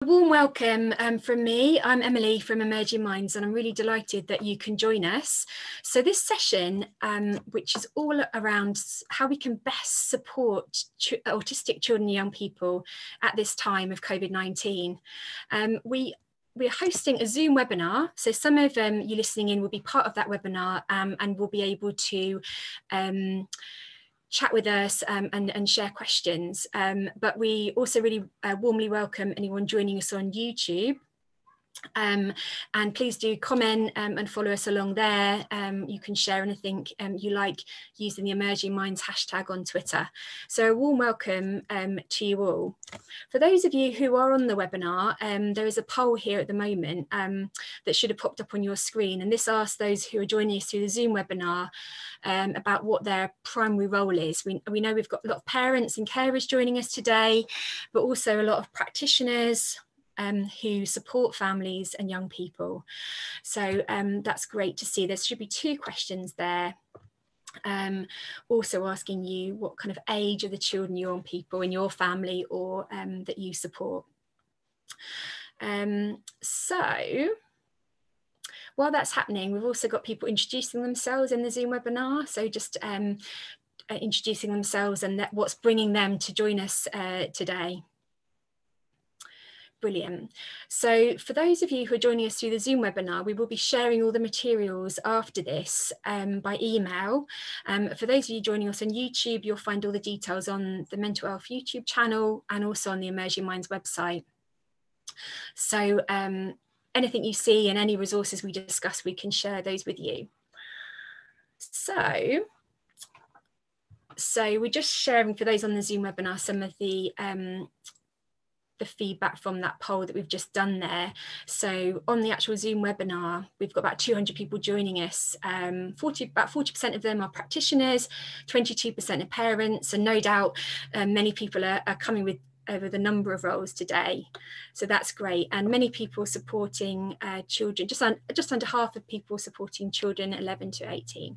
A warm welcome from me. I'm Emily from Emerging Minds, and I'm really delighted that you can join us. So this session, which is all around how we can best support autistic children and young people at this time of COVID-19. We're hosting a Zoom webinar, so some of you listening in will be part of that webinar and will be able to chat with us and share questions. But we also really warmly welcome anyone joining us on YouTube. And please do comment and follow us along there. You can share anything you like using the Emerging Minds hashtag on Twitter. So a warm welcome to you all. For those of you who are on the webinar, there is a poll here at the moment that should have popped up on your screen, and this asks those who are joining us through the Zoom webinar about what their primary role is. We know we've got a lot of parents and carers joining us today, but also a lot of practitioners who support families and young people. So that's great to see. There should be 2 questions there. Also asking you what kind of age are the children, young people in your family or that you support. So while that's happening, we've also got people introducing themselves in the Zoom webinar. So just introducing themselves and what's bringing them to join us today. Brilliant. So for those of you who are joining us through the Zoom webinar, we will be sharing all the materials after this by email. For those of you joining us on YouTube, you'll find all the details on the Mental Health YouTube channel and also on the Emerging Minds website. So anything you see and any resources we discuss, we can share those with you. So we're just sharing for those on the Zoom webinar some of the feedback from that poll that we've just done there. So on the actual Zoom webinar, we've got about 200 people joining us. About 40% of them are practitioners, 22% are parents, and no doubt many people are coming with over the number of roles today. So that's great. And many people supporting children, just under half of people supporting children 11 to 18.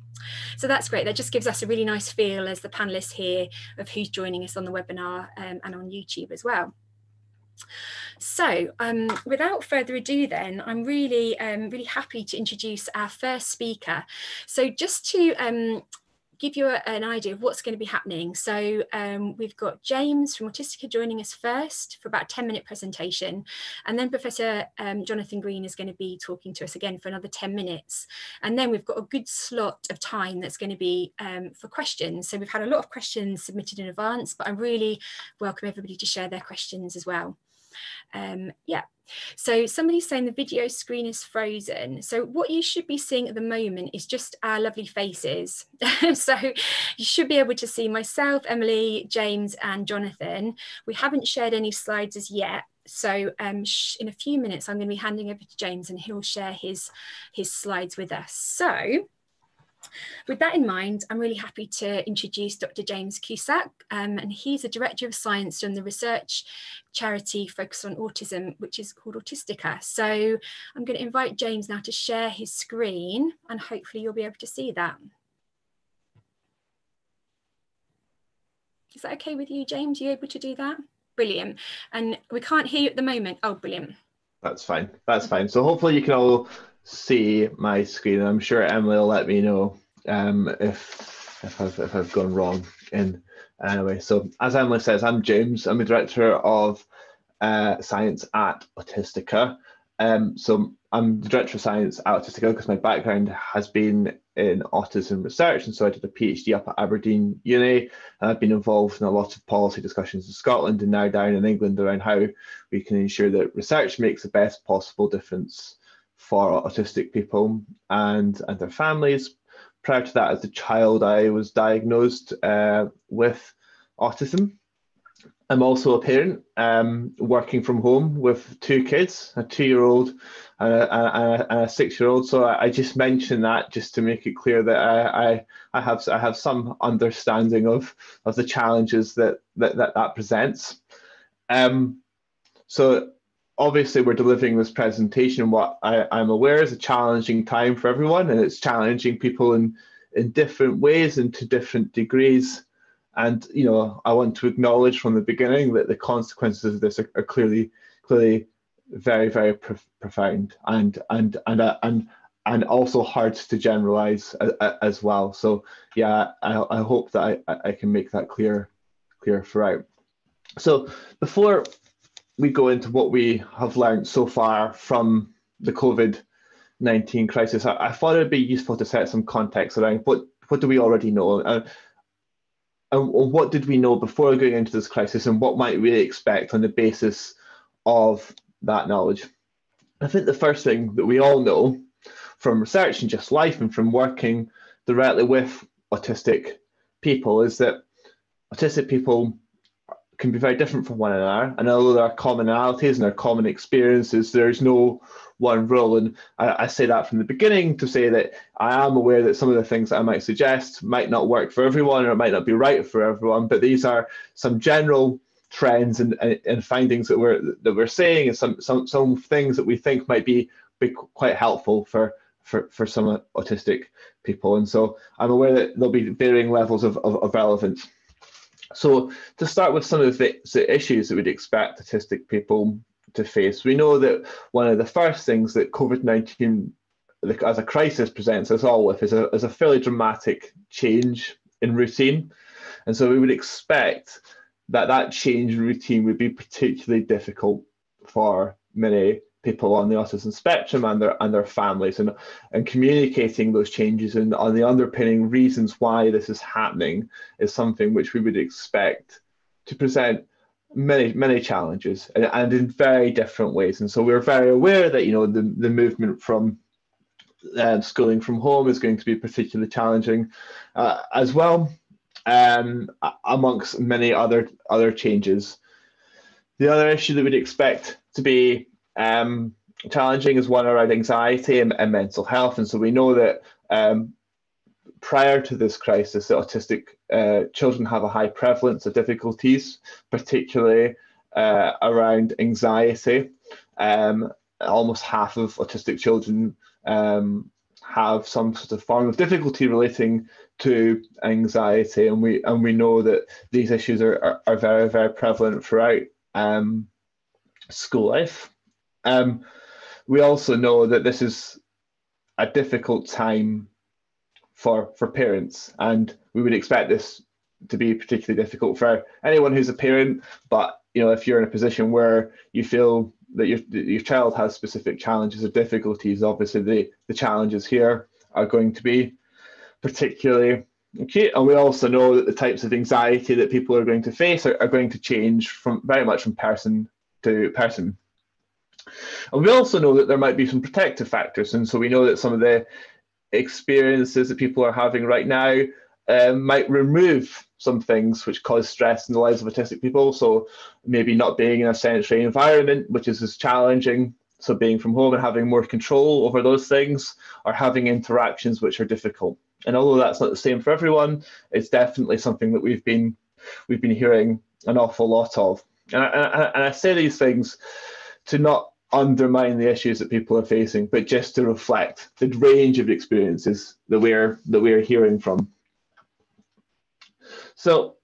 So that's great. That just gives us a really nice feel as the panelists here of who's joining us on the webinar and on YouTube as well. So without further ado then, I'm really happy to introduce our first speaker. So just to give you an idea of what's going to be happening. So we've got James from Autistica joining us first for about a 10-minute presentation. And then Professor Jonathan Green is going to be talking to us again for another 10 minutes. And then we've got a good slot of time that's going to be for questions. So we've had a lot of questions submitted in advance, but I really welcome everybody to share their questions as well. Yeah, so somebody's saying the video screen is frozen. So what you should be seeing at the moment is just our lovely faces. So you should be able to see myself, Emily, James and Jonathan. We haven't shared any slides as yet. So in a few minutes, I'm going to be handing over to James and he'll share his slides with us. So with that in mind, I'm really happy to introduce Dr. James Cusack, and he's a Director of Science from the research charity focused on autism, which is called Autistica. So I'm going to invite James now to share his screen, and hopefully you'll be able to see that. Is that okay with you, James? Are you able to do that? Brilliant. And we can't hear you at the moment. Oh, brilliant. That's fine. That's fine. So hopefully you can all see my screen. I'm sure Emily will let me know if I've gone wrong. Anyway, so as Emily says, I'm James. I'm the Director of Science at Autistica. So I'm the Director of Science at Autistica because my background has been in autism research, and so I did a PhD up at Aberdeen Uni, and I've been involved in a lot of policy discussions in Scotland and now down in England around how we can ensure that research makes the best possible difference for autistic people and their families. Prior to that, as a child, I was diagnosed with autism. I'm also a parent working from home with 2 kids, a 2-year-old and a 6-year-old. So I just mentioned that just to make it clear that I have some understanding of the challenges that presents. So obviously we're delivering this presentation in what I'm aware is a challenging time for everyone, and it's challenging people in different ways and to different degrees. And I want to acknowledge from the beginning that the consequences of this are clearly very, very profound, and also hard to generalize as well. So yeah, I hope that I can make that clear throughout. So before we go into what we have learned so far from the COVID-19 crisis, I thought it'd be useful to set some context around what do we already know, and what did we know before going into this crisis, and what might we expect on the basis of that knowledge. I think the first thing that we all know from research and just life and from working directly with autistic people is that autistic people can be very different from one another, and although there are commonalities and there are common experiences, there's no one rule. And I say that from the beginning to say that I am aware that some of the things that I might suggest might not work for everyone, or it might not be right for everyone, but these are some general trends and findings that we're seeing, and some things that we think might be quite helpful for some autistic people. And so I'm aware that there'll be varying levels of relevance. So to start with some of the issues that we'd expect autistic people to face, we know that one of the first things that COVID-19 as a crisis presents us all with is a fairly dramatic change in routine. And so we would expect that change in routine would be particularly difficult for many people on the autism spectrum and their families, and communicating those changes and on the underpinning reasons why this is happening is something which we would expect to present many challenges, and in very different ways. And so we're very aware that the movement from schooling from home is going to be particularly challenging as well, amongst many other changes. The other issue that we'd expect to be challenging is one around anxiety and mental health. And so we know that prior to this crisis, that autistic children have a high prevalence of difficulties, particularly around anxiety. Almost half of autistic children have some sort of form of difficulty relating to anxiety, and we know that these issues are very, very prevalent throughout school life. We also know that this is a difficult time for parents, and we would expect this to be particularly difficult for anyone who's a parent. But if you're in a position where you feel that your child has specific challenges or difficulties, obviously the challenges here are going to be particularly acute. And we also know that the types of anxiety that people are going to face are going to change very much from person to person. And we also know that there might be some protective factors, and so we know that some of the experiences that people are having right now might remove some things which cause stress in the lives of autistic people. So maybe not being in a sensory environment, which is as challenging, so being from home and having more control over those things, or having interactions which are difficult. And although that's not the same for everyone, it's definitely something that we've been hearing an awful lot of. And I say these things to not undermine the issues that people are facing, but just to reflect the range of experiences that we're hearing from. So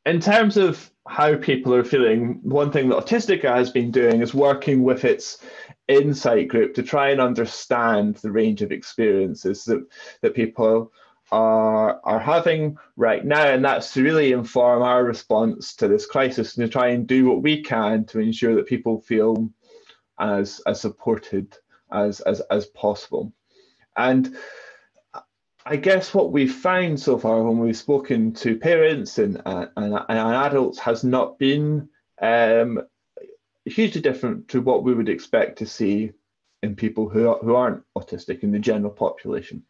in terms of how people are feeling, one thing that Autistica has been doing is working with its insight group to try and understand the range of experiences that people are having right now, and that's to really inform our response to this crisis and to try and do what we can to ensure that people feel as supported as possible. And I guess what we've found so far when we've spoken to parents and adults has not been hugely different to what we would expect to see in people who aren't autistic in the general population.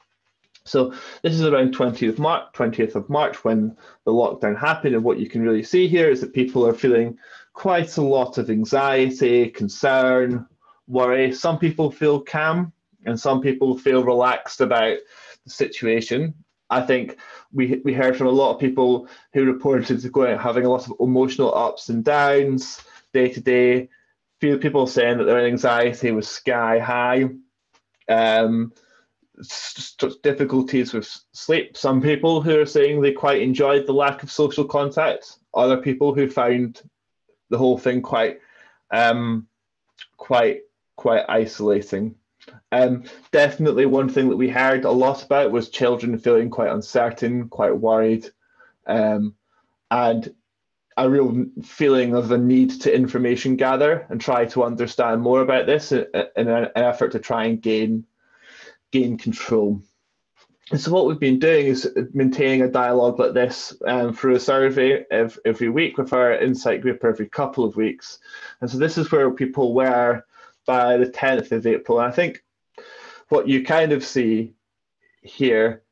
So this is around 20th of March when the lockdown happened, and what you can really see here is that people are feeling quite a lot of anxiety, concern, worry. Some people feel calm and some people feel relaxed about the situation. I think we heard from a lot of people who reported having a lot of emotional ups and downs day to day. Few people saying that their anxiety was sky high. Difficulties with sleep. Some people who are saying they quite enjoyed the lack of social contact. Other people who found the whole thing quite quite isolating. Definitely one thing that we heard a lot about was children feeling quite uncertain, quite worried, and a real feeling of a need to information gather and try to understand more about this in an effort to try and gain control. And so what we've been doing is maintaining a dialogue like this through a survey every week with our insight group every couple of weeks. And so this is where people were by the 10th of April. And I think what you kind of see here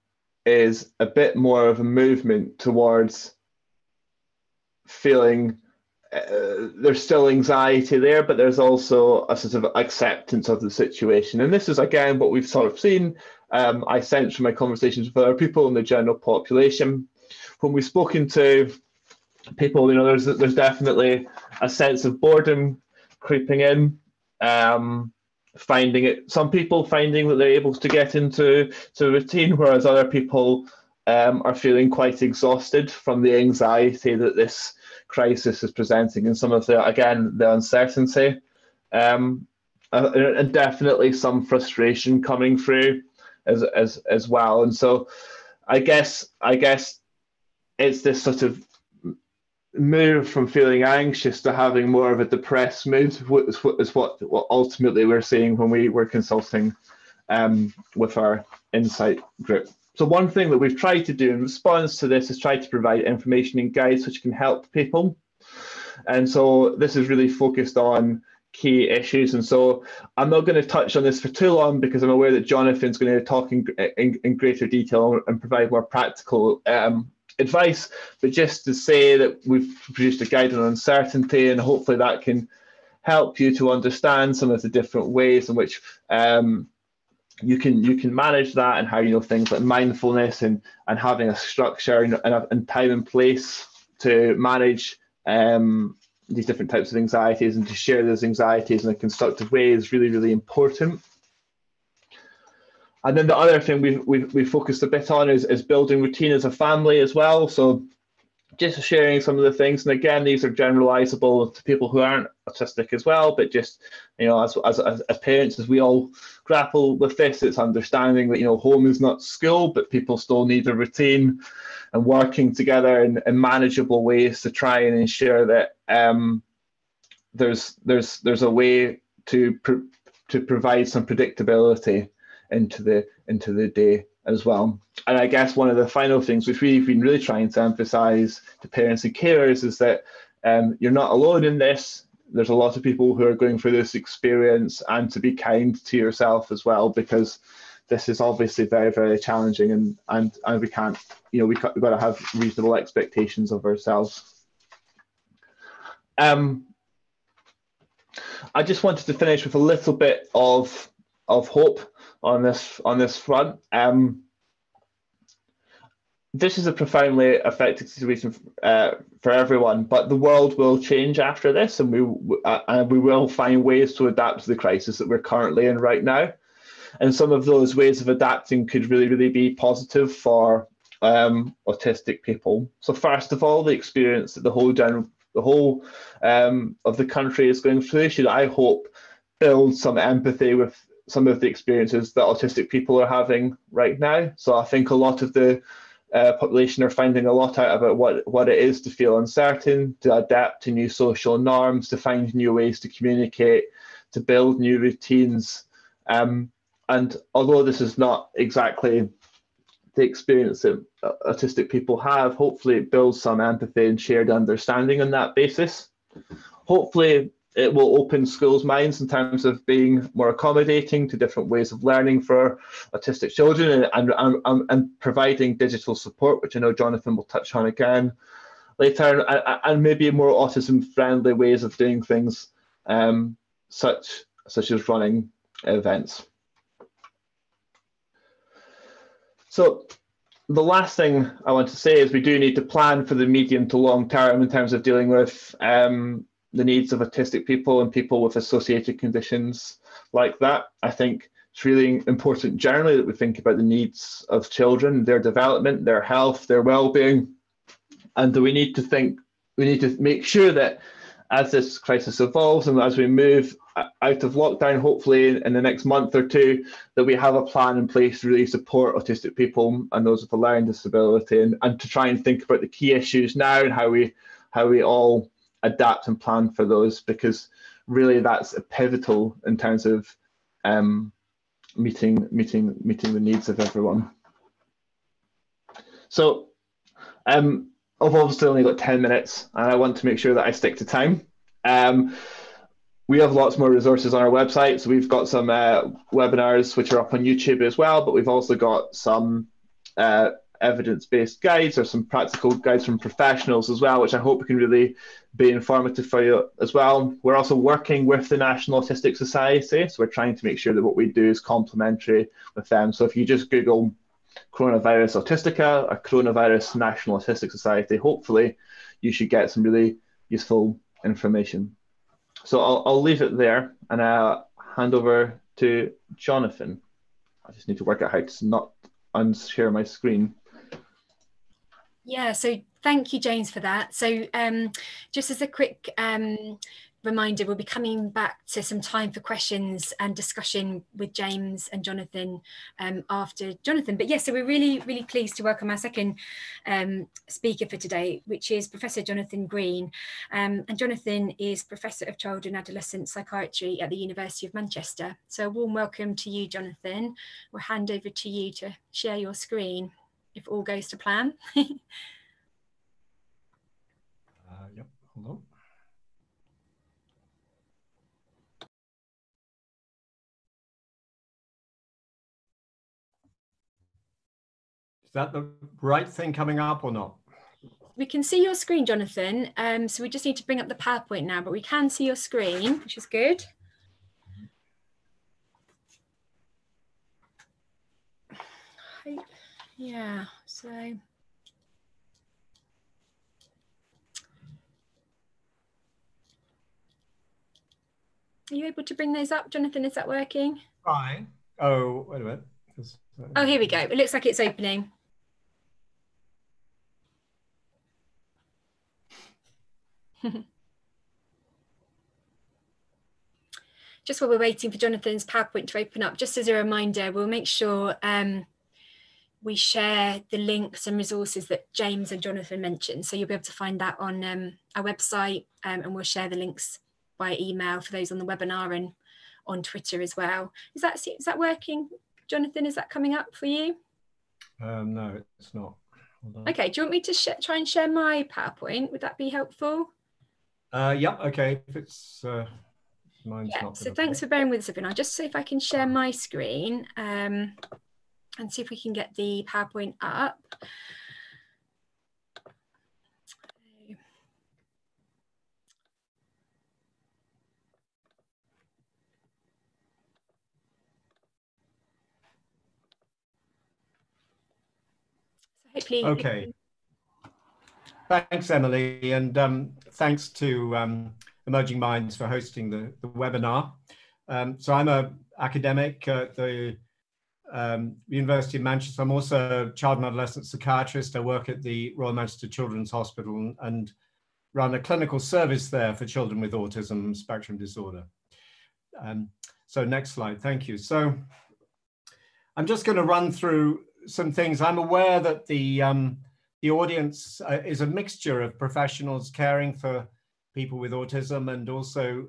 is a bit more of a movement towards feeling there's still anxiety there, but there's also a sort of acceptance of the situation. And this is, again, what we've sort of seen. I sense from my conversations with other people in the general population. When we've spoken to people, you know, there's definitely a sense of boredom creeping in. Some people finding that they're able to get into a routine, whereas other people are feeling quite exhausted from the anxiety that this crisis is presenting, and some of the uncertainty, and definitely some frustration coming through as well. And so I guess it's this sort of move from feeling anxious to having more of a depressed mood is what ultimately we're seeing when we were consulting with our insight group. So one thing that we've tried to do in response to this is try to provide information and guides which can help people. And so this is really focused on key issues. And so I'm not going to touch on this for too long because I'm aware that Jonathan's going to talk in greater detail and provide more practical advice. But just to say that we've produced a guide on uncertainty, and hopefully that can help you to understand some of the different ways in which you can manage that, and how, you know, things like mindfulness and having a structure and time and place to manage these different types of anxieties and to share those anxieties in a constructive way is really, really important. And then the other thing we've focused a bit on is building routine as a family as well. So just sharing some of the things, and again, these are generalizable to people who aren't autistic as well, but just, you know, as parents, as we all grapple with this, it's understanding that, you know, home is not school, but people still need a routine, and working together in manageable ways to try and ensure that there's a way to provide some predictability into the day as well. And I guess one of the final things which we've been really trying to emphasize to parents and carers is that you're not alone in this. There's a lot of people who are going through this experience, and to be kind to yourself as well, because this is obviously very, very challenging, and we can't, you know, we've got to have reasonable expectations of ourselves. I just wanted to finish with a little bit of hope on this front. This is a profoundly affecting situation for everyone, but the world will change after this, and we will find ways to adapt to the crisis that we're currently in right now. And some of those ways of adapting could really, really be positive for autistic people. So first of all, the experience that the whole of the country is going through should, I hope, build some empathy with some of the experiences that autistic people are having right now. So I think a lot of the population are finding a lot out about what it is to feel uncertain, to adapt to new social norms, to find new ways to communicate, to build new routines. And although this is not exactly the experience that autistic people have, hopefully it builds some empathy and shared understanding on that basis. Hopefully it will open schools' minds in terms of being more accommodating to different ways of learning for autistic children, and providing digital support, which I know Jonathan will touch on again later, and maybe more autism-friendly ways of doing things, such as running events. So the last thing I want to say is we do need to plan for the medium to long term in terms of dealing with the needs of autistic people and people with associated conditions like that. I think it's really important generally that we think about the needs of children, their development, their health, their well-being, and that we need to make sure that as this crisis evolves and as we move out of lockdown, hopefully in the next month or two, that we have a plan in place to really support autistic people and those with a learning disability, and to try and think about the key issues now and how we all adapt and plan for those, because really that's pivotal in terms of meeting the needs of everyone. So I've obviously only got 10 minutes and I want to make sure that I stick to time. We have lots more resources on our website. So we've got some webinars which are up on YouTube as well, but we've also got some evidence-based guides or some practical guides from professionals as well, which I hope can really be informative for you as well. We're also working with the National Autistic Society, so we're trying to make sure that what we do is complementary with them. So if you just Google coronavirus Autistica or coronavirus National Autistic Society, hopefully you should get some really useful information. So I'll leave it there and I'll hand over to Jonathan. I just need to work out how to not unshare my screen. Yeah, so thank you, James, for that. So just as a quick reminder, we'll be coming back to some time for questions and discussion with James and Jonathan after Jonathan. But yes, so we're really, really pleased to welcome our second speaker for today, which is Professor Jonathan Green. And Jonathan is Professor of Child and Adolescent Psychiatry at the University of Manchester. So a warm welcome to you, Jonathan. We'll hand over to you to share your screen if all goes to plan. Yep, hold on. Is that the right thing coming up or not? We can see your screen, Jonathan. So we just need to bring up the PowerPoint now, but we can see your screen, which is good. Yeah, so. Are you able to bring those up, Jonathan? Is that working? Fine. Oh, wait a minute. Oh, here we go. It looks like it's opening. Just while we're waiting for Jonathan's PowerPoint to open up, just as a reminder, we'll make sure we share the links and resources that James and Jonathan mentioned. So you'll be able to find that on our website, and we'll share the links by email for those on the webinar and on Twitter as well. Is that working, Jonathan? Is that coming up for you? No, it's not. Okay, do you want me to try and share my PowerPoint? Would that be helpful? Yep, okay. If it's mine's yeah, not. So thanks for bearing with us, everyone. I'll just see if I can share my screen and see if we can get the PowerPoint up. Hopefully. Okay. Thanks, Emily, and thanks to Emerging Minds for hosting the webinar. So I'm an academic at the University of Manchester. I'm also a child and adolescent psychiatrist. I work at the Royal Manchester Children's Hospital and run a clinical service there for children with autism spectrum disorder. So next slide, thank you. So I'm just going to run through some things. I'm aware that the audience is a mixture of professionals caring for people with autism and also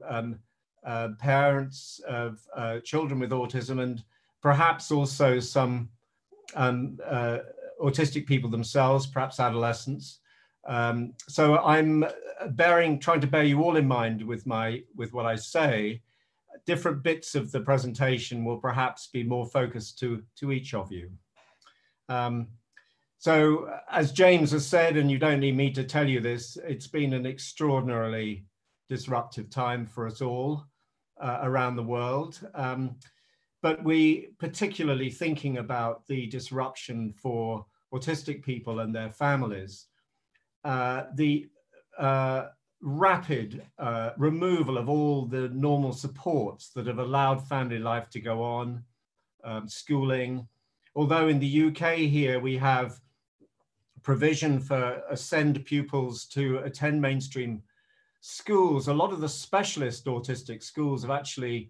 parents of children with autism, and perhaps also some autistic people themselves, perhaps adolescents. So I'm trying to bear you all in mind with what I say. Different bits of the presentation will perhaps be more focused to each of you. So as James has said, and you don't need me to tell you this, it's been an extraordinarily disruptive time for us all around the world. But we particularly thinking about the disruption for autistic people and their families. The rapid removal of all the normal supports that have allowed family life to go on, schooling. Although in the UK here we have provision for SEND pupils to attend mainstream schools, a lot of the specialist autistic schools have actually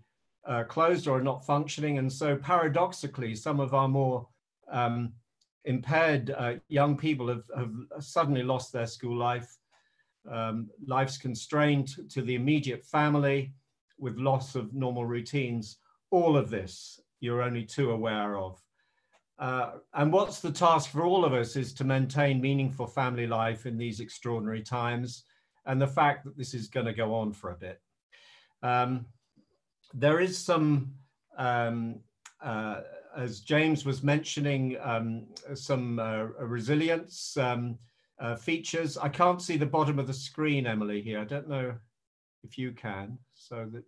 closed or are not functioning. And so paradoxically, some of our more impaired young people have suddenly lost their school life. Life's constrained to the immediate family with loss of normal routines. All of this you're only too aware of. And what's the task for all of us is to maintain meaningful family life in these extraordinary times, and the fact that this is going to go on for a bit. There is some, as James was mentioning, some resilience features. I can't see the bottom of the screen, Emily, here. I don't know if you can, so that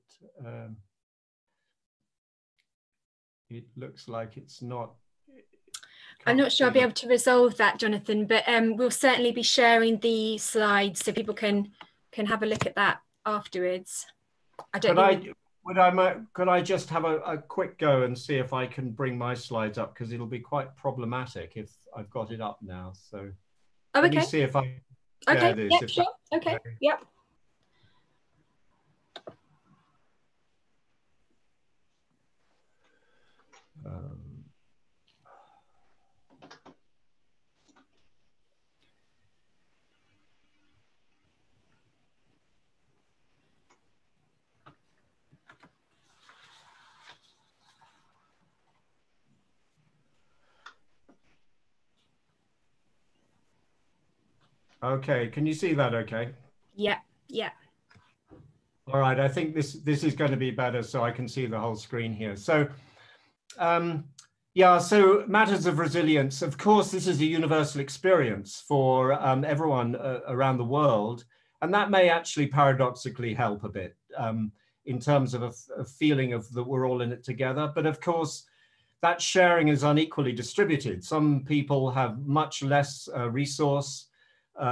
it looks like it's not. I'm not sure I'll be able to resolve that, Jonathan, but we'll certainly be sharing the slides so people can have a look at that afterwards. I don't know. Could I just have a quick go and see if I can bring my slides up, because it'll be quite problematic if I've got it up now. So let me see if I share this. Yep, sure. Okay. Yep. Okay, can you see that okay? Yeah, yeah. All right, I think this is going to be better so I can see the whole screen here. So, yeah, so matters of resilience. Of course, this is a universal experience for everyone around the world. And that may actually paradoxically help a bit in terms of a feeling of that we're all in it together. But of course, that sharing is unequally distributed. Some people have much less resource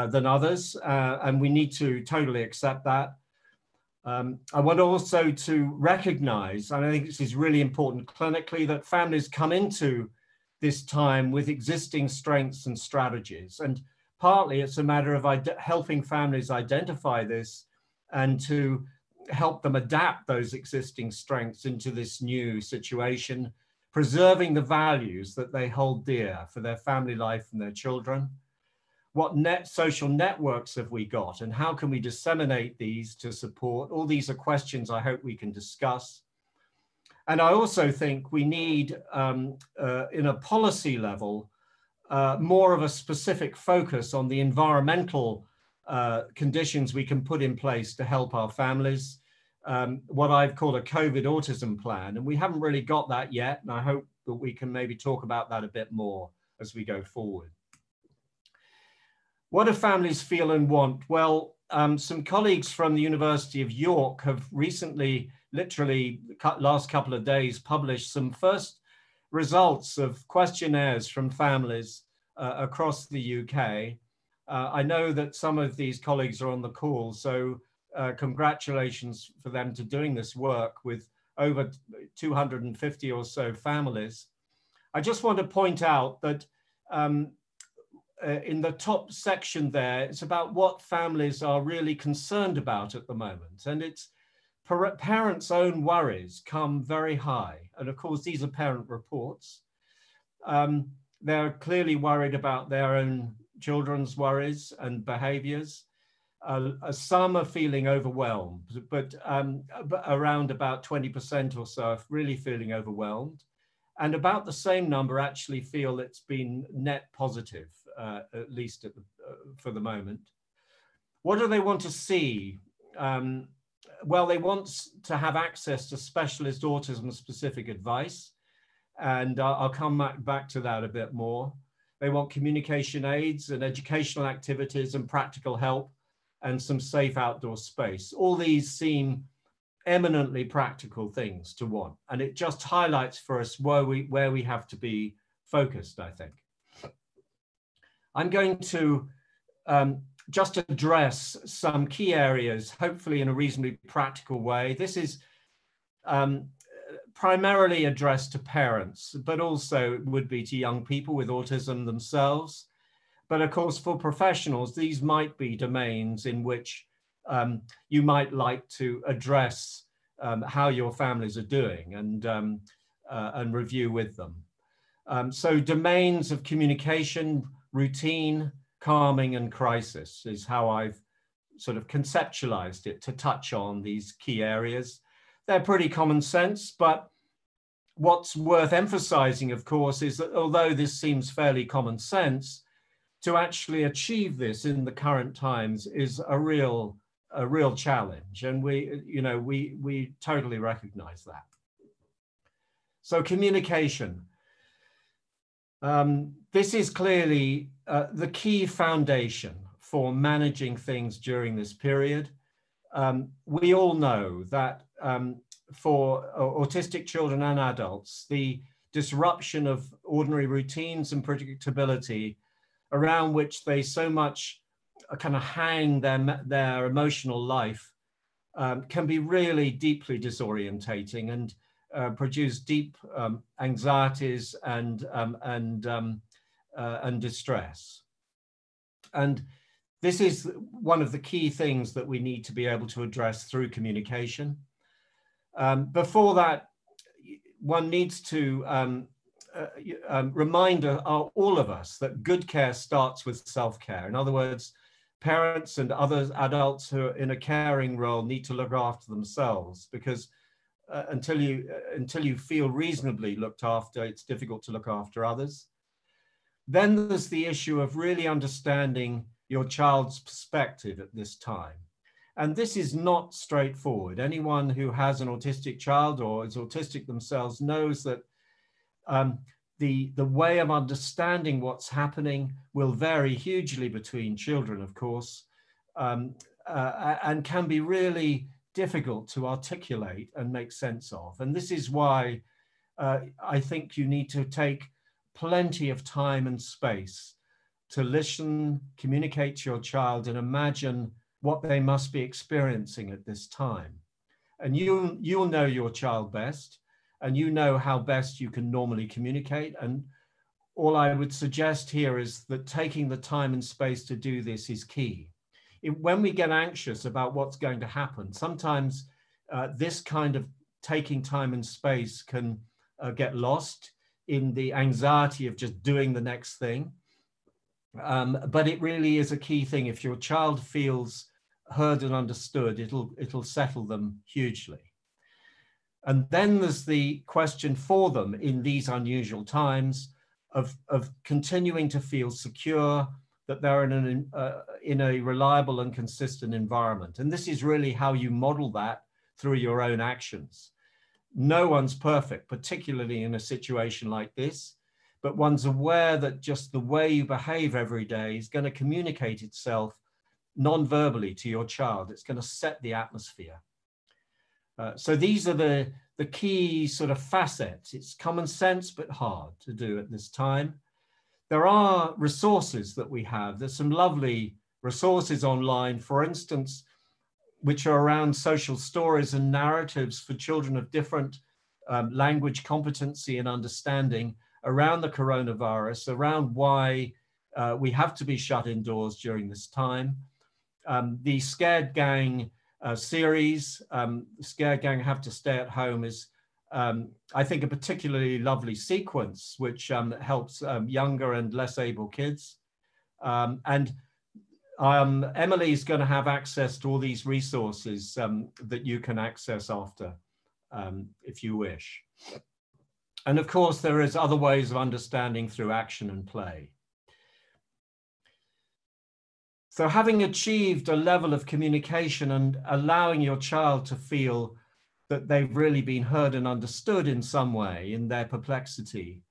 than others, and we need to totally accept that. I want also to recognize, and I think this is really important clinically, that families come into this time with existing strengths and strategies. And partly it's a matter of helping families identify this and to help them adapt those existing strengths into this new situation, preserving the values that they hold dear for their family life and their children. What social networks have we got, and how can we disseminate these to support? All these are questions I hope we can discuss. And I also think we need, in a policy level, more of a specific focus on the environmental conditions we can put in place to help our families, what I've called a COVID autism plan. And we haven't really got that yet, and I hope that we can maybe talk about that a bit more as we go forward. What do families feel and want? Well, some colleagues from the University of York have recently, literally last couple of days, published some first results of questionnaires from families across the UK. I know that some of these colleagues are on the call, so congratulations for them to doing this work with over 250 or so families. I just want to point out that in the top section there, it's about what families are really concerned about at the moment. And it's parents' own worries come very high. And of course, these are parent reports. They're clearly worried about their own children's worries and behaviors. Some are feeling overwhelmed, but around about 20% or so are really feeling overwhelmed. And about the same number actually feel it's been net positive, at least for the moment. What do they want to see? Well, they want to have access to specialist autism-specific advice, and I'll come back to that a bit more. They want communication aids and educational activities and practical help and some safe outdoor space. All these seem eminently practical things to want, and it just highlights for us where we have to be focused, I think. I'm going to just address some key areas, hopefully in a reasonably practical way. This is primarily addressed to parents, but also would be to young people with autism themselves. But of course, for professionals, these might be domains in which you might like to address how your families are doing and review with them. So domains of communication, routine, calming, and crisis is how I've sort of conceptualized it to touch on these key areas. They're pretty common sense, but what's worth emphasizing, of course, is that although this seems fairly common sense, to actually achieve this in the current times is a real challenge, and we totally recognize that. So communication. This is clearly the key foundation for managing things during this period. We all know that for autistic children and adults, the disruption of ordinary routines and predictability around which they so much kind of hang their emotional life can be really deeply disorientating and produce deep anxieties and distress. And this is one of the key things that we need to be able to address through communication. Before that, one needs to remind all of us that good care starts with self-care. In other words, parents and other adults who are in a caring role need to look after themselves, because until you feel reasonably looked after, it's difficult to look after others. Then there's the issue of really understanding your child's perspective at this time. And this is not straightforward. Anyone who has an autistic child or is autistic themselves knows that the way of understanding what's happening will vary hugely between children, of course, and can be really difficult to articulate and make sense of. And this is why I think you need to take plenty of time and space to listen, communicate to your child, and imagine what they must be experiencing at this time. And you'll know your child best, and you know how best you can normally communicate. And all I would suggest here is that taking the time and space to do this is key. When we get anxious about what's going to happen, sometimes this kind of taking time and space can get lost in the anxiety of just doing the next thing. But it really is a key thing. If your child feels heard and understood, it'll settle them hugely. And then there's the question for them in these unusual times of continuing to feel secure, that they're in a reliable and consistent environment. And this is really how you model that through your own actions. No one's perfect, particularly in a situation like this, but one's aware that just the way you behave every day is going to communicate itself non-verbally to your child. It's going to set the atmosphere. So these are the key sort of facets. It's common sense, but hard to do at this time. There are resources that we have. There's some lovely resources online, for instance, which are around social stories and narratives for children of different language competency and understanding around the coronavirus, around why we have to be shut indoors during this time. The Scared Gang series, Scared Gang Have to Stay at Home, is I think a particularly lovely sequence which helps younger and less able kids. Emily's going to have access to all these resources that you can access after, if you wish. And of course, there is other ways of understanding through action and play. So having achieved a level of communication and allowing your child to feel that they've really been heard and understood in some way in their perplexity,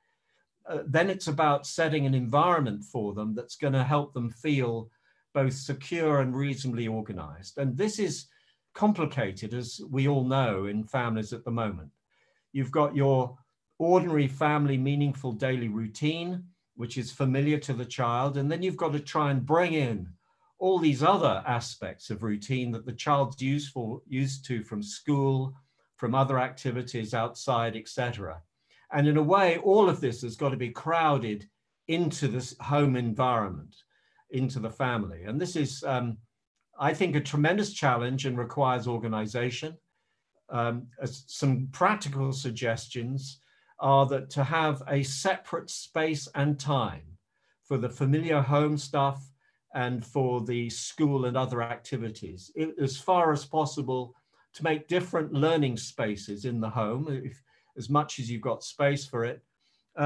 then it's about setting an environment for them that's going to help them feel both secure and reasonably organized. And this is complicated, as we all know, in families at the moment. You've got your ordinary family meaningful daily routine, which is familiar to the child, and then you've got to try and bring in all these other aspects of routine that the child's used to from school, from other activities outside, etc. And in a way, all of this has got to be crowded into this home environment, into the family. And this is I think, a tremendous challenge and requires organization. Some practical suggestions are that to have a separate space and time for the familiar home stuff and for the school and other activities, as far as possible, to make different learning spaces in the home, as much as you've got space for it,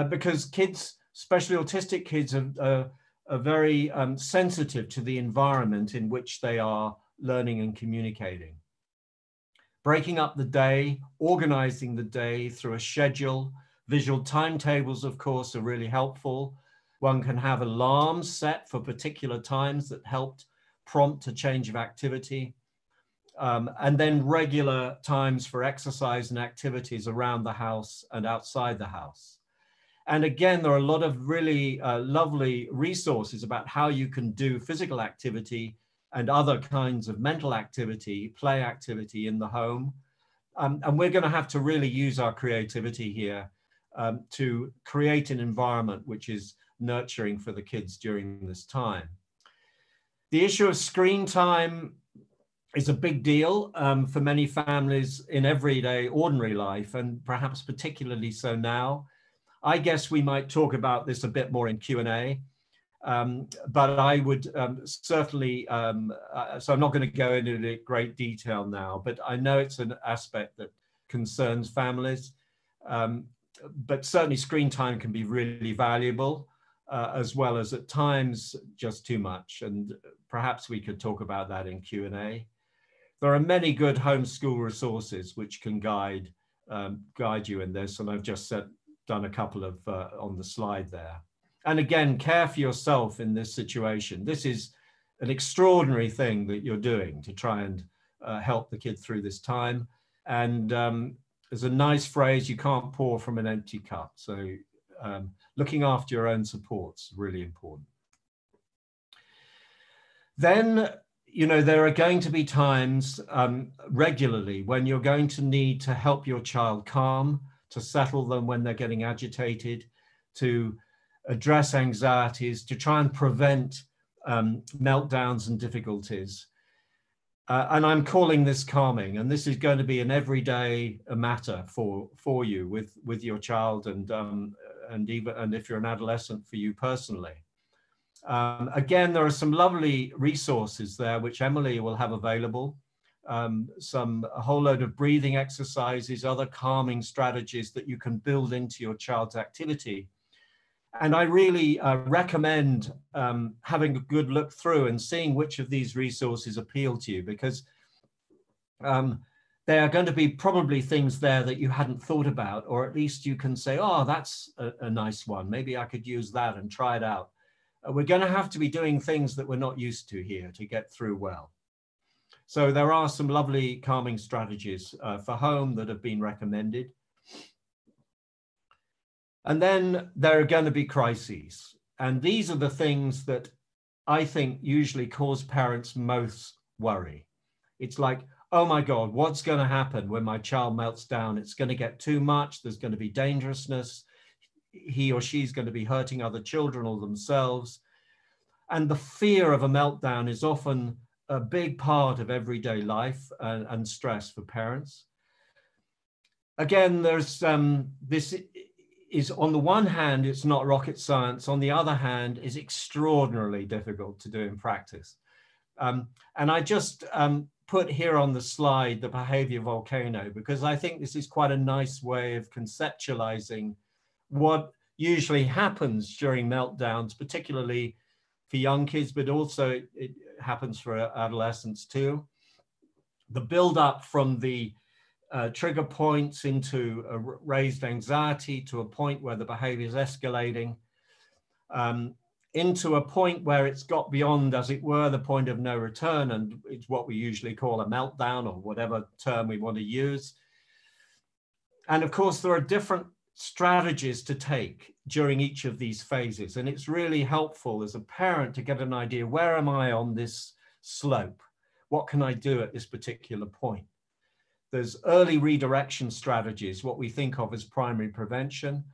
because kids, especially autistic kids, are very sensitive to the environment in which they are learning and communicating. Breaking up the day, organizing the day through a schedule. Visual timetables, of course, are really helpful. One can have alarms set for particular times that helped prompt a change of activity. And then regular times for exercise and activities around the house and outside the house. And again, there are a lot of really lovely resources about how you can do physical activity and other kinds of mental activity, play activity in the home. And we're going to have to really use our creativity here to create an environment which is nurturing for the kids during this time. The issue of screen time is a big deal for many families in everyday ordinary life, and perhaps particularly so now. I guess we might talk about this a bit more in Q&A, but I would certainly, so I'm not going to go into great detail now, but I know it's an aspect that concerns families, but certainly screen time can be really valuable, as well as at times just too much, and perhaps we could talk about that in Q&A. There are many good homeschool resources which can guide you in this, and I've just done a couple of on the slide there. And again, care for yourself in this situation. This is an extraordinary thing that you're doing to try and help the kid through this time. And there's a nice phrase, you can't pour from an empty cup. So looking after your own support's really important. Then, you know, there are going to be times regularly when you're going to need to help your child calm, to settle them when they're getting agitated, to address anxieties, to try and prevent meltdowns and difficulties. And I'm calling this calming, and this is going to be an everyday matter for you with your child, and if you're an adolescent, for you personally. Again, there are some lovely resources there which Emily will have available. A whole load of breathing exercises, other calming strategies that you can build into your child's activity. And I really recommend having a good look through and seeing which of these resources appeal to you, because there are going to be probably things there that you hadn't thought about, or at least you can say, oh, that's a nice one. Maybe I could use that and try it out. We're going to have to be doing things that we're not used to here to get through well. So there are some lovely calming strategies for home that have been recommended. And then there are going to be crises. And these are the things that I think usually cause parents most worry. It's like, oh my God, what's going to happen when my child melts down? It's going to get too much. There's going to be dangerousness. He or she's going to be hurting other children or themselves. And the fear of a meltdown is often a big part of everyday life and stress for parents. Again, there's this is, on the one hand, it's not rocket science. On the other hand, is extraordinarily difficult to do in practice. And I just put here on the slide the behavior volcano, because I think this is quite a nice way of conceptualizing what usually happens during meltdowns, particularly for young kids, but also it happens for adolescents too. The build up from the trigger points into a raised anxiety to a point where the behavior is escalating, into a point where it's got beyond, as it were, the point of no return, and it's what we usually call a meltdown, or whatever term we want to use. And of course, there are different strategies to take during each of these phases. And it's really helpful as a parent to get an idea, where am I on this slope? What can I do at this particular point? There's early redirection strategies, what we think of as primary prevention.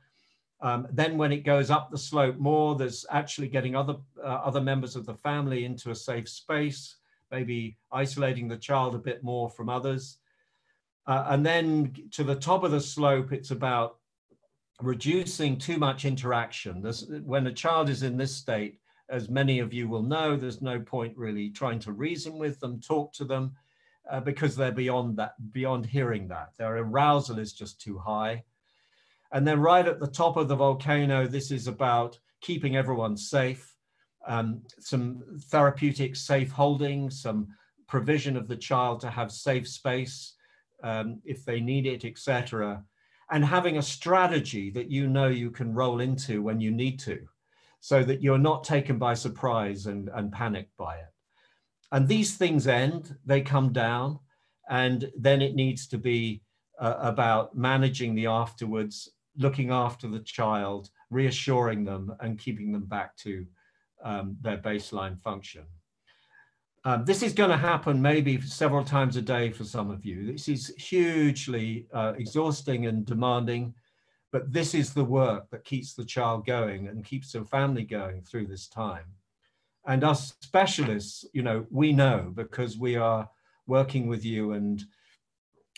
Then when it goes up the slope more, there's actually getting other members of the family into a safe space, maybe isolating the child a bit more from others. And then to the top of the slope, it's about reducing too much interaction. When a child is in this state, as many of you will know, there's no point really trying to reason with them, talk to them, because they're beyond hearing that. Their arousal is just too high. And then right at the top of the volcano, this is about keeping everyone safe, some therapeutic safe holding, some provision of the child to have safe space if they need it, etc. And having a strategy that you know you can roll into when you need to, so that you're not taken by surprise and panicked by it. And these things end, they come down, and then it needs to be about managing the afterwards, looking after the child, reassuring them, and keeping them back to their baseline function. This is going to happen maybe several times a day for some of you. This is hugely exhausting and demanding, but this is the work that keeps the child going and keeps the family going through this time. And us specialists, you know, we know, because we are working with you and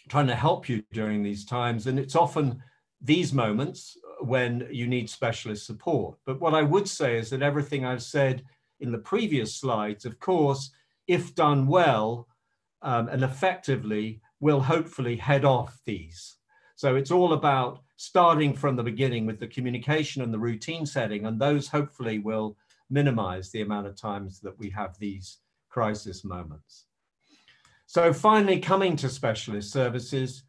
trying to help you during these times. And it's often these moments when you need specialist support. But what I would say is that everything I've said in the previous slides, of course, if done well and effectively, will hopefully head off these. So it's all about starting from the beginning with the communication and the routine setting, and those hopefully will minimize the amount of times that we have these crisis moments. So finally, coming to specialist services,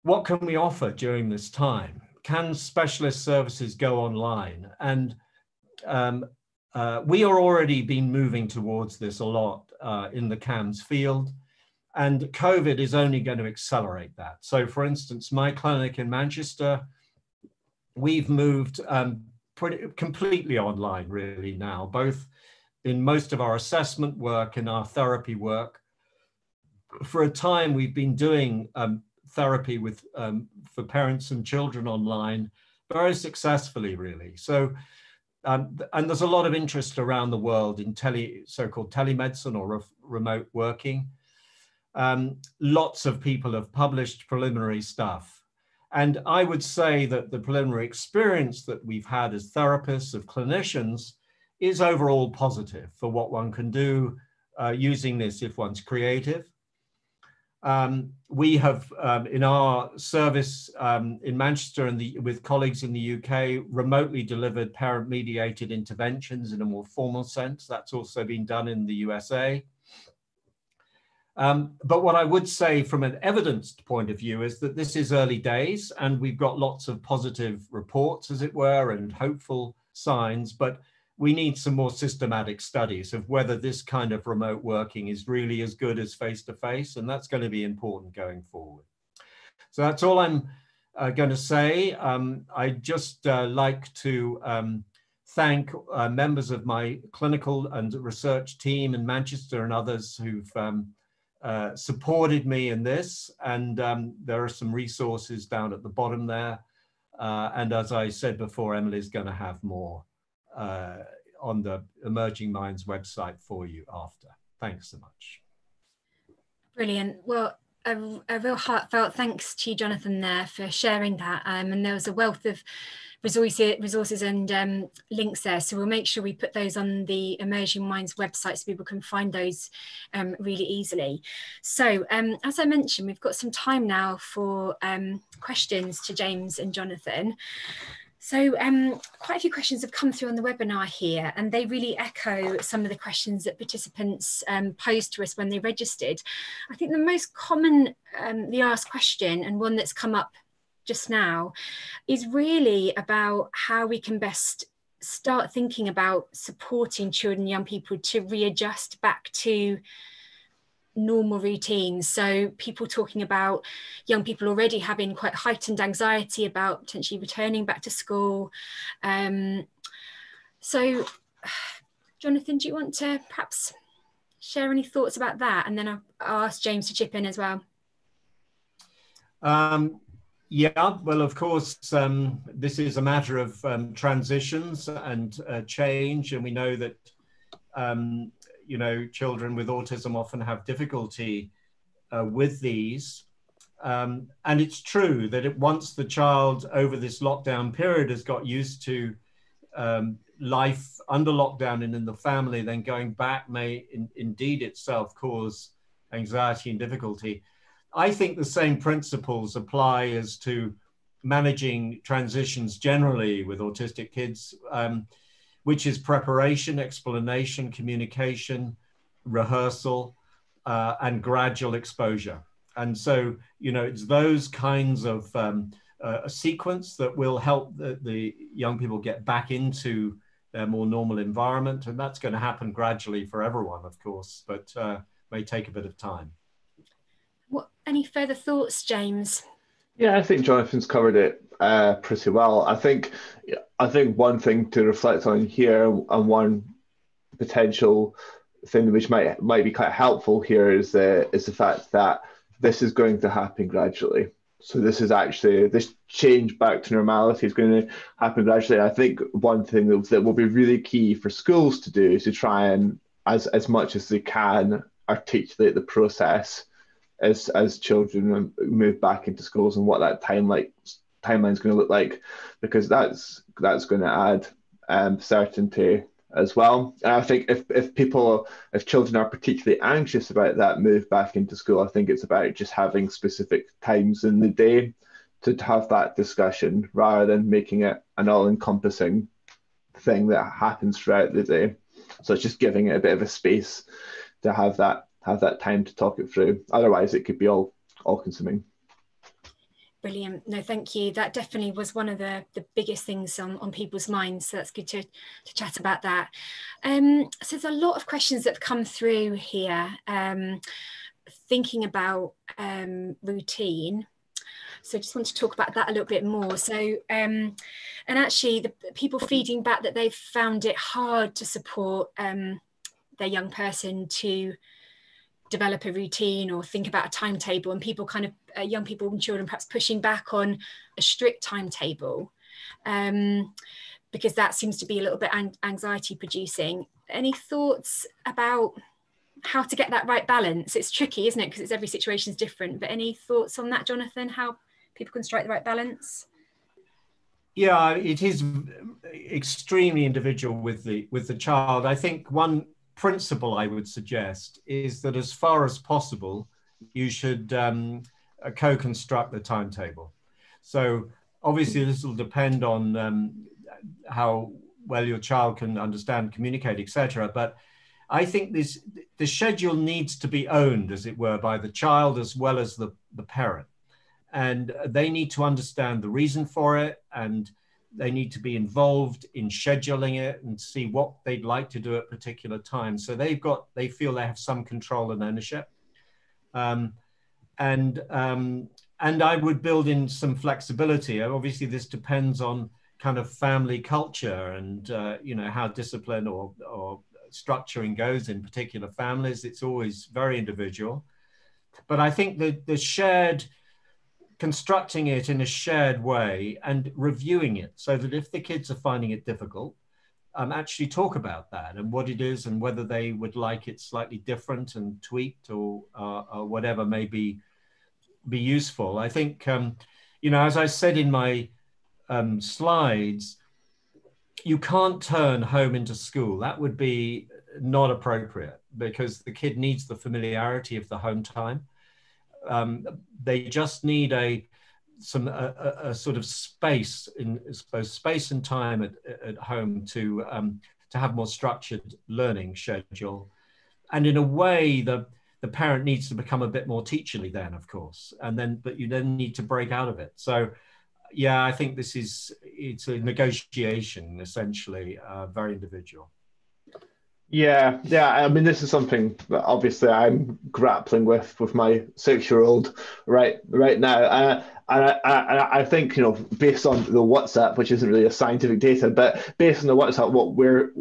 what can we offer during this time? Can specialist services go online? And we are already been moving towards this a lot in the CAMS field, and COVID is only going to accelerate that. So for instance, my clinic in Manchester, we've moved completely online really now, both in most of our assessment work and our therapy work. For a time, we've been doing therapy with for parents and children online very successfully, really. So, and there's a lot of interest around the world in so-called telemedicine or remote working. Lots of people have published preliminary stuff. And I would say that the preliminary experience that we've had as therapists, of clinicians, is overall positive for what one can do using this if one's creative. We have, in our service in Manchester and with colleagues in the UK, remotely delivered parent-mediated interventions in a more formal sense. That's also been done in the USA. But what I would say from an evidence point of view is that this is early days, and we've got lots of positive reports, as it were, and hopeful signs, but we need some more systematic studies of whether this kind of remote working is really as good as face-to-face, and that's going to be important going forward. So that's all I'm going to say. I'd just like to thank members of my clinical and research team in Manchester and others who've supported me in this, and there are some resources down at the bottom there. And as I said before, Emily's going to have more on the Emerging Minds website for you after. Thanks so much. Brilliant. Well, a real heartfelt thanks to you, Jonathan, there for sharing that. And there was a wealth of resources and links there. So we'll make sure we put those on the Emerging Minds website so people can find those really easily. So as I mentioned, we've got some time now for questions to James and Jonathan. So quite a few questions have come through on the webinar here, and they really echo some of the questions that participants posed to us when they registered. I think the most commonly asked question, and one that's come up just now, is really about how we can best start thinking about supporting children and young people to readjust back to normal routines. So people talking about young people already having quite heightened anxiety about potentially returning back to school. So Jonathan, do you want to perhaps share any thoughts about that? And then I'll ask James to chip in as well. Yeah, well, of course, this is a matter of transitions and change. And we know that, you know, children with autism often have difficulty with these. And it's true that once the child over this lockdown period has got used to life under lockdown and in the family, then going back may indeed itself cause anxiety and difficulty. I think the same principles apply as to managing transitions generally with autistic kids, which is preparation, explanation, communication, rehearsal, and gradual exposure. And so, you know, it's those kinds of a sequence that will help the young people get back into their more normal environment. And that's going to happen gradually for everyone, of course, but may take a bit of time. Any further thoughts, James? Yeah, I think Jonathan's covered it pretty well. I think one thing to reflect on here, and one potential thing which might be quite helpful here, is the fact that this is going to happen gradually. So this change back to normality is going to happen gradually. I think one thing that will be really key for schools to do is to try and, as much as they can, articulate the process as children move back into schools and what that timeline is going to look like, because that's going to add certainty as well. And I think if children are particularly anxious about that move back into school, I think it's about just having specific times in the day to have that discussion, rather than making it an all-encompassing thing that happens throughout the day. So it's just giving it a bit of a space to have that time to talk it through. Otherwise, it could be all consuming. Brilliant. No, thank you. That definitely was one of the biggest things on people's minds. So that's good to chat about that. So there's a lot of questions that have come through here, thinking about routine. So I just want to talk about that a little bit more. So, and actually the people feeding back that they've found it hard to support their young person to develop a routine or think about a timetable, and people kind of young people and children perhaps pushing back on a strict timetable, because that seems to be a little bit anxiety producing. Any thoughts about how to get that right balance? It's tricky, isn't it, because every situation is different, but any thoughts on that, Jonathan, how people can strike the right balance? Yeah, it is extremely individual with the child. I think one principle I would suggest is that as far as possible, you should co-construct the timetable. So obviously this will depend on how well your child can understand, communicate, etc. But I think the schedule needs to be owned, as it were, by the child as well as the parent. And they need to understand the reason for it, and they need to be involved in scheduling it and see what they'd like to do at particular times. So they feel they have some control and ownership. And I would build in some flexibility. Obviously, this depends on kind of family culture and you know, how discipline or structuring goes in particular families. It's always very individual. But I think that the constructing it in a shared way and reviewing it, so that if the kids are finding it difficult, actually talk about that and what it is and whether they would like it slightly different and tweaked or whatever may be useful. I think, you know, as I said in my slides, you can't turn home into school. That would be not appropriate, because the kid needs the familiarity of the home time. They just need a sort of space and time at home to have more structured learning schedule, and in a way the parent needs to become a bit more teacherly then, of course, but you then need to break out of it. So yeah, I think it's a negotiation, essentially, very individual. Yeah. I mean, this is something that obviously I'm grappling with my 6-year-old right now. And I think, you know, based on the WhatsApp, which isn't really a scientific data, but based on the WhatsApp,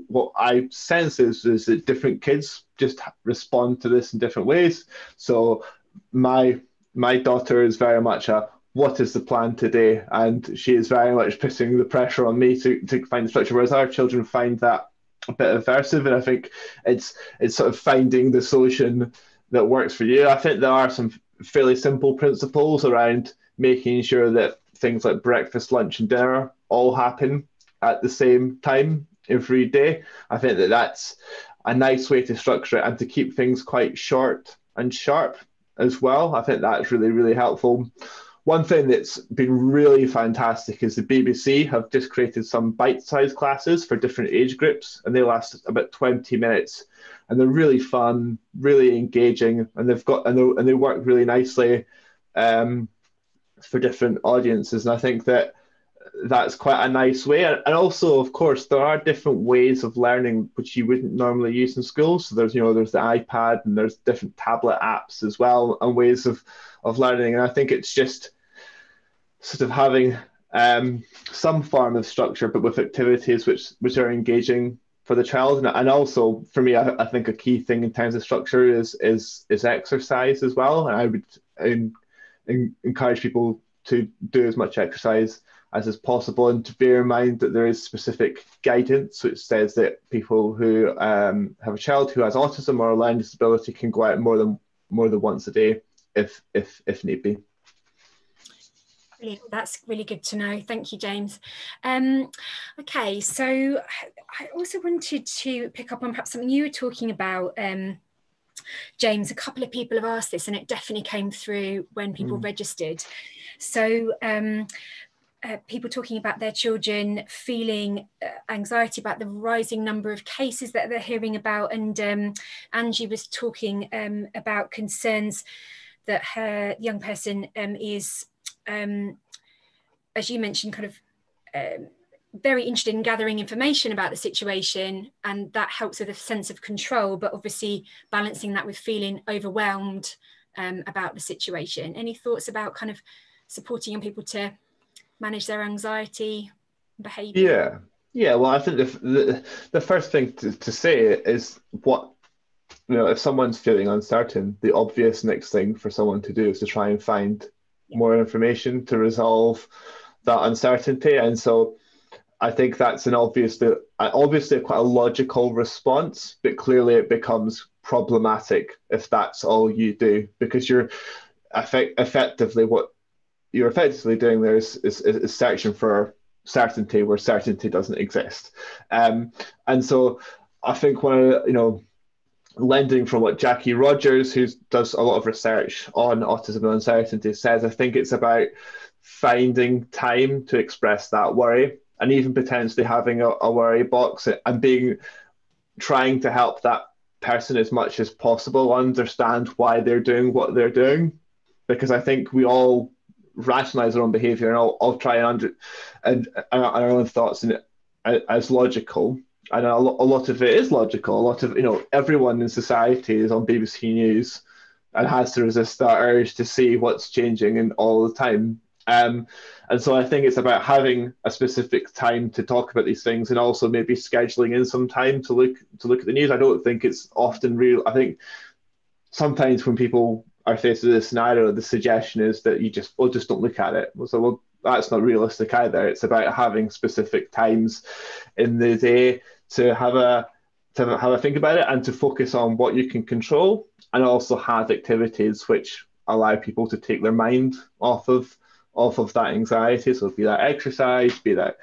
what I sense is that different kids just respond to this in different ways. So my daughter is very much what is the plan today? And she is very much putting the pressure on me to find the structure, whereas our children find that a bit aversive, and I think it's sort of finding the solution that works for you. I think there are some fairly simple principles around making sure that things like breakfast, lunch, and dinner all happen at the same time every day. I think that that's a nice way to structure it, and to keep things quite short and sharp as well. I think that's really, really helpful. One thing that's been really fantastic is the BBC have just created some bite-sized classes for different age groups, and they last about 20 minutes, and they're really fun, really engaging, and they work really nicely for different audiences. And I think that that's quite a nice way. And also, of course, there are different ways of learning which you wouldn't normally use in school. So there's the iPad, and there's different tablet apps as well, and ways of learning. And I think it's just sort of having some form of structure, but with activities which are engaging for the child. And also for me, I think a key thing in terms of structure is exercise as well. And I would encourage people to do as much exercise as is possible, and to bear in mind that there is specific guidance which says that people who have a child who has autism or a learning disability can go out more than once a day if need be. Brilliant. That's really good to know. Thank you, James. Okay, so I also wanted to pick up on perhaps something you were talking about, James. A couple of people have asked this, and it definitely came through when people registered. So people talking about their children feeling anxiety about the rising number of cases that they're hearing about. And Angie was talking about concerns that her young person is, as you mentioned, kind of very interested in gathering information about the situation, and that helps with a sense of control, but obviously balancing that with feeling overwhelmed about the situation. Any thoughts about kind of supporting young people to manage their anxiety behaviour? Yeah. Well, I think the first thing to say is what, if someone's feeling uncertain, the obvious next thing for someone to do is to try and find more information to resolve that uncertainty. And so I think that's obviously quite a logical response, but clearly it becomes problematic if that's all you do, because you're effectively doing there is searching for certainty where certainty doesn't exist. And so I think lending from what Jackie Rogers, who does a lot of research on autism and uncertainty, says, I think it's about finding time to express that worry, and even potentially having a worry box, and trying to help that person as much as possible understand why they're doing what they're doing. Because I think we all rationalize our own behavior, and I'll try and our own thoughts as logical. And a lot of it is logical. A lot of, everyone in society is on BBC News and has to resist that urge to see what's changing and all the time. And so I think it's about having a specific time to talk about these things, and also maybe scheduling in some time to look at the news. I don't think it's often real. I think sometimes when people are faced with this scenario, the suggestion is that you just don't look at it. So, well, that's not realistic either. It's about having specific times in the day to have a think about it, and to focus on what you can control, and also have activities which allow people to take their mind off of that anxiety. So be that exercise, be that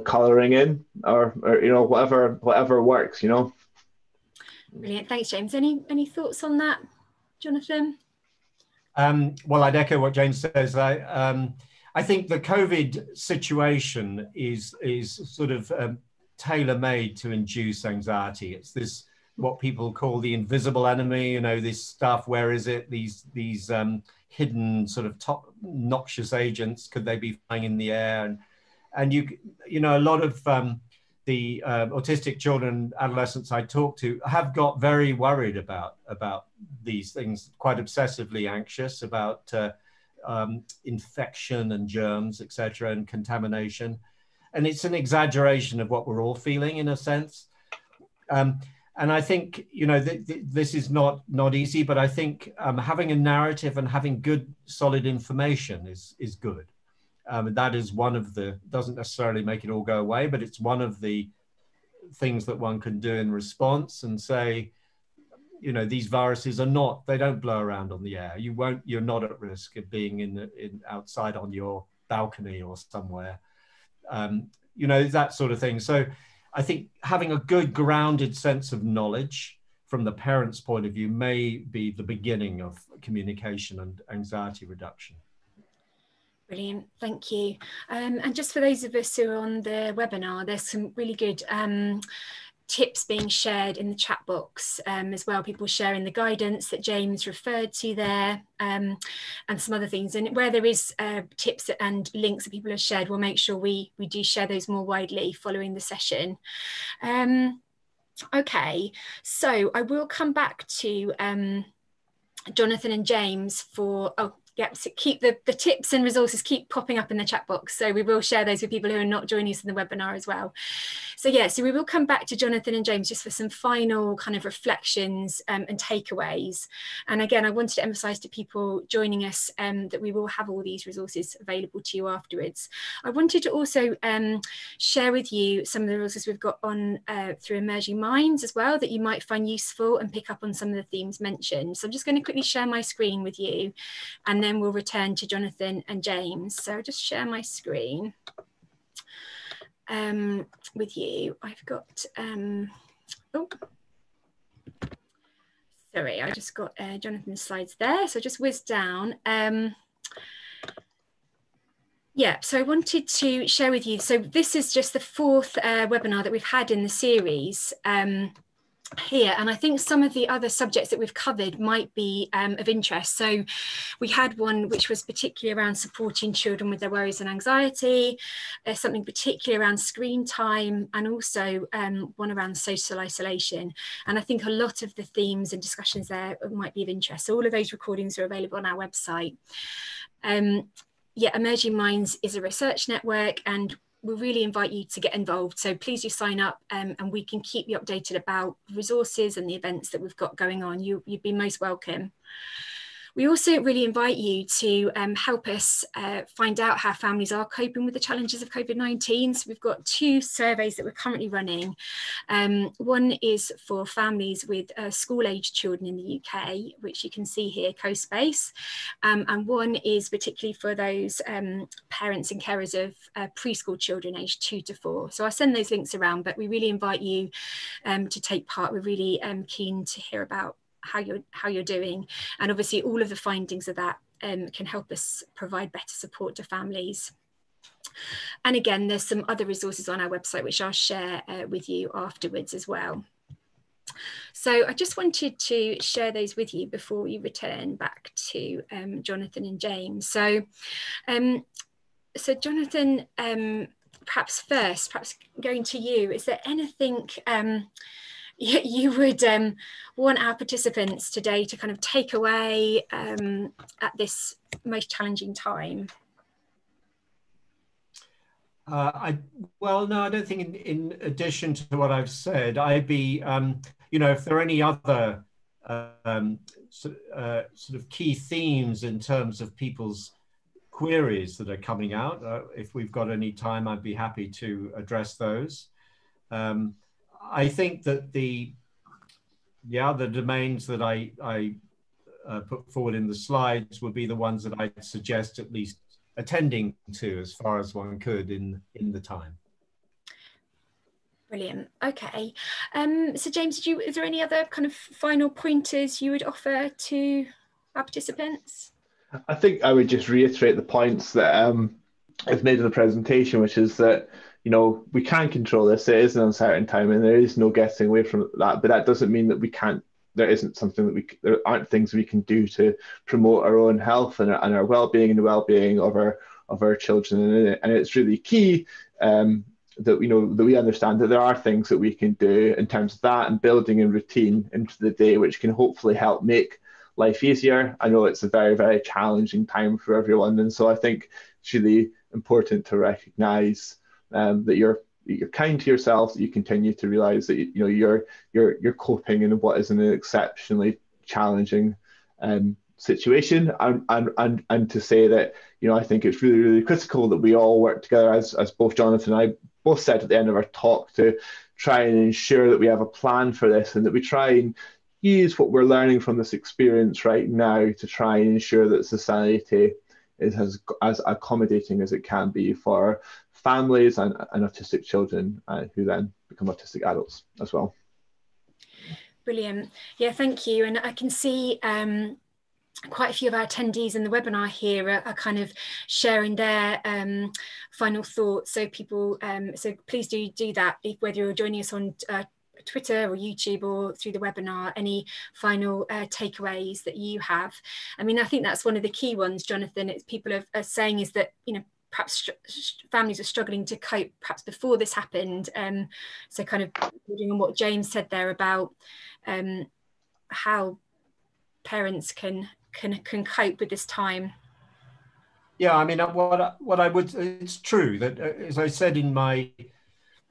colouring in, or whatever works. Brilliant. Thanks, James. Any thoughts on that, Jonathan? Well, I'd echo what James says. I think the COVID situation is sort of tailor-made to induce anxiety. It's this, what people call the invisible enemy, this stuff. Where is it? These hidden sort of top noxious agents, could they be flying in the air? And a lot of the autistic children and adolescents I talk to have got very worried about these things, quite obsessively anxious about infection and germs, etc., and contamination. And it's an exaggeration of what we're all feeling, in a sense. And I think, this is not easy, but I think having a narrative and having good, solid information is good. That is one of the, doesn't necessarily make it all go away, but it's one of the things that one can do in response and say, you know, these viruses are not, they don't blow around on the air. You're not at risk of being outside on your balcony or somewhere, you know, that sort of thing. So I think having a good grounded sense of knowledge from the parent's point of view may be the beginning of communication and anxiety reduction. Brilliant, thank you. And just for those of us who are on the webinar, there's some really good tips being shared in the chat box as well, people sharing the guidance that James referred to there, and some other things. And where there is tips and links that people have shared, we'll make sure we do share those more widely following the session. Okay, so I will come back to Jonathan and James for, yep, so keep the tips and resources keep popping up in the chat box. So we will share those with people who are not joining us in the webinar as well. So yeah, so we will come back to Jonathan and James just for some final kind of reflections and takeaways. And again, I wanted to emphasize to people joining us that we will have all these resources available to you afterwards. I wanted to also share with you some of the resources we've got on through Emerging Minds as well that you might find useful and pick up on some of the themes mentioned. So I'm just going to quickly share my screen with you, and then we'll return to Jonathan and James. So I'll just share my screen with you. I've got, oh, sorry, I just got Jonathan's slides there. So just whiz down. Yeah, so I wanted to share with you, so this is just the fourth webinar that we've had in the series here, and I think some of the other subjects that we've covered might be of interest. So we had one which was particularly around supporting children with their worries and anxiety, something particularly around screen time, and also one around social isolation. And I think a lot of the themes and discussions there might be of interest. So all of those recordings are available on our website. Yeah, Emerging Minds is a research network, and we really invite you to get involved. So please do sign up, and we can keep you updated about resources and the events that we've got going on. You'd be most welcome. We also really invite you to help us find out how families are coping with the challenges of COVID-19. So we've got two surveys that we're currently running. One is for families with school-aged children in the UK, which you can see here, CoSpace. And one is particularly for those parents and carers of preschool children aged 2 to 4. So I'll send those links around, but we really invite you to take part. We're really keen to hear about how you're doing, and obviously all of the findings of that can help us provide better support to families. And again, there's some other resources on our website which I'll share with you afterwards as well. So I just wanted to share those with you before we return back to Jonathan and James. So so Jonathan, perhaps going to you, is there anything you would want our participants today to kind of take away at this most challenging time? Well, no, I don't think in addition to what I've said, I'd be, you know, if there are any other sort of key themes in terms of people's queries that are coming out, if we've got any time, I'd be happy to address those. I think that the domains that I put forward in the slides would be the ones that I'd suggest at least attending to as far as one could in the time. Brilliant. Okay. So James, is there any other kind of final pointers you would offer to our participants? I think I would just reiterate the points that I've made in the presentation, which is that, you know, we can control this. It is an uncertain time, and there is no getting away from that. But that doesn't mean that we can't. There isn't something that there aren't things we can do to promote our own health and our well-being and the well-being of our children. And it's really key that we understand that there are things that we can do in terms of that, and building a routine into the day, which can hopefully help make life easier. I know it's a very, very challenging time for everyone, and so I think it's really important to recognise that you're kind to yourself, that you continue to realise that you're coping in what is an exceptionally challenging situation, and to say that, you know, I think it's really, really critical that we all work together, as both Jonathan and I both said at the end of our talk, to try and ensure that we have a plan for this, and that we try and use what we're learning from this experience right now to try and ensure that society is as accommodating as it can be for families and autistic children who then become autistic adults as well. Brilliant. Yeah, thank you. And I can see quite a few of our attendees in the webinar here are kind of sharing their final thoughts. So people, so please do that, whether you're joining us on Twitter or YouTube or through the webinar, any final takeaways that you have. I mean, I think that's one of the key ones, Jonathan, it's people are saying is that, you know, perhaps families are struggling to cope perhaps before this happened. So kind of building on what James said there about how parents can cope with this time. Yeah, I mean, what I would, it's true that, as I said in my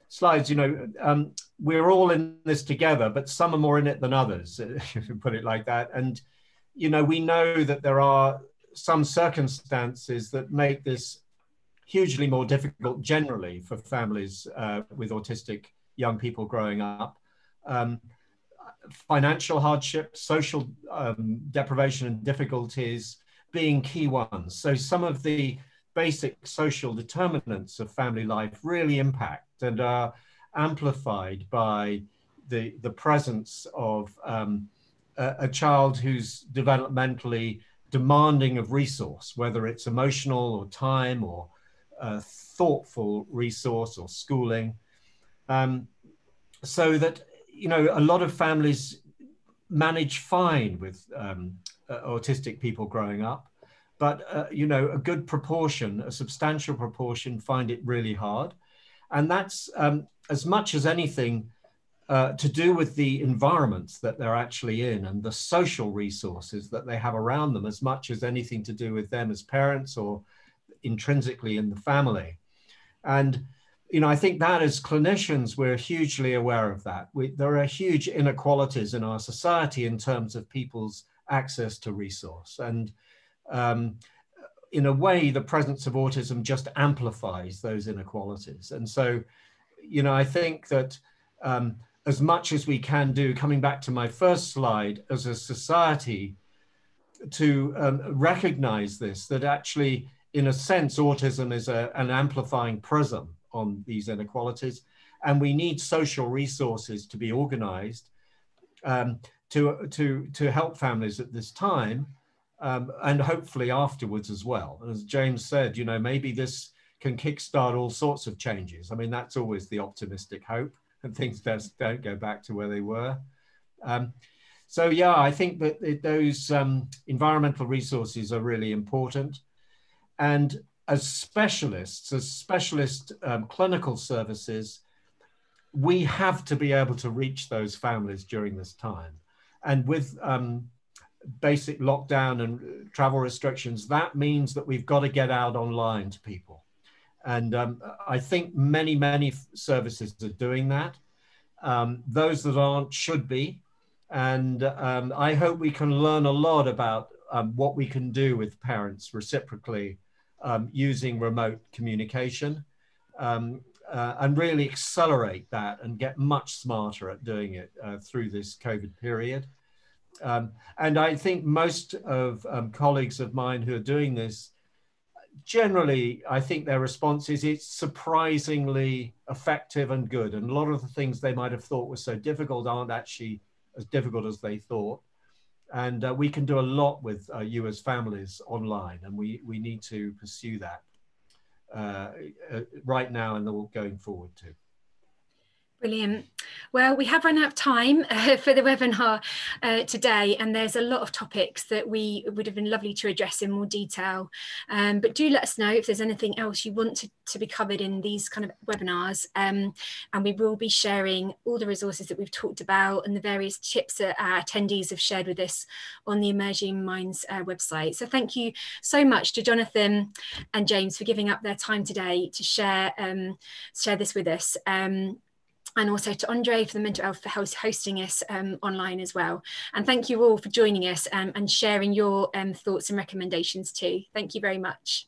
slides, you know, we're all in this together, but some are more in it than others, if you put it like that. And, you know, we know that there are some circumstances that make this hugely more difficult generally for families with autistic young people growing up. Financial hardship, social deprivation and difficulties being key ones. So some of the basic social determinants of family life really impact and are amplified by the presence of a child who's developmentally demanding of resource, whether it's emotional or time or thoughtful resource or schooling. So that, you know, a lot of families manage fine with autistic people growing up, but, you know, a good proportion, a substantial proportion find it really hard. And that's as much as anything to do with the environments that they're actually in and the social resources that they have around them, as much as anything to do with them as parents or intrinsically in the family. And, you know, I think that as clinicians, we're hugely aware of that. There are huge inequalities in our society in terms of people's access to resource. And in a way, the presence of autism just amplifies those inequalities. And so, you know, I think that as much as we can do, coming back to my first slide, as a society to recognize this, that actually, in a sense, autism is an amplifying prism on these inequalities, and we need social resources to be organized to help families at this time, and hopefully afterwards as well. As James said, you know, maybe this can kickstart all sorts of changes. I mean, that's always the optimistic hope, and things don't go back to where they were. So yeah, I think that those environmental resources are really important. And as specialist clinical services, we have to be able to reach those families during this time. And with basic lockdown and travel restrictions, that means that we've got to get out online to people. And I think many services are doing that. Those that aren't should be. And I hope we can learn a lot about what we can do with parents reciprocally using remote communication, and really accelerate that and get much smarter at doing it through this COVID period. And I think most of colleagues of mine who are doing this, generally, I think their response is it's surprisingly effective and good. And a lot of the things they might have thought were so difficult aren't actually as difficult as they thought. And we can do a lot with you as families online, and we need to pursue that right now and going forward too. Brilliant. Well, we have run out of time for the webinar today, and there's a lot of topics that we would have been lovely to address in more detail. But do let us know if there's anything else you want to be covered in these kind of webinars. And we will be sharing all the resources that we've talked about and the various tips that our attendees have shared with us on the Emerging Minds website. So thank you so much to Jonathan and James for giving up their time today to share this with us. And also to Andre for the mental health for hosting us online as well. And thank you all for joining us and sharing your thoughts and recommendations too. Thank you very much.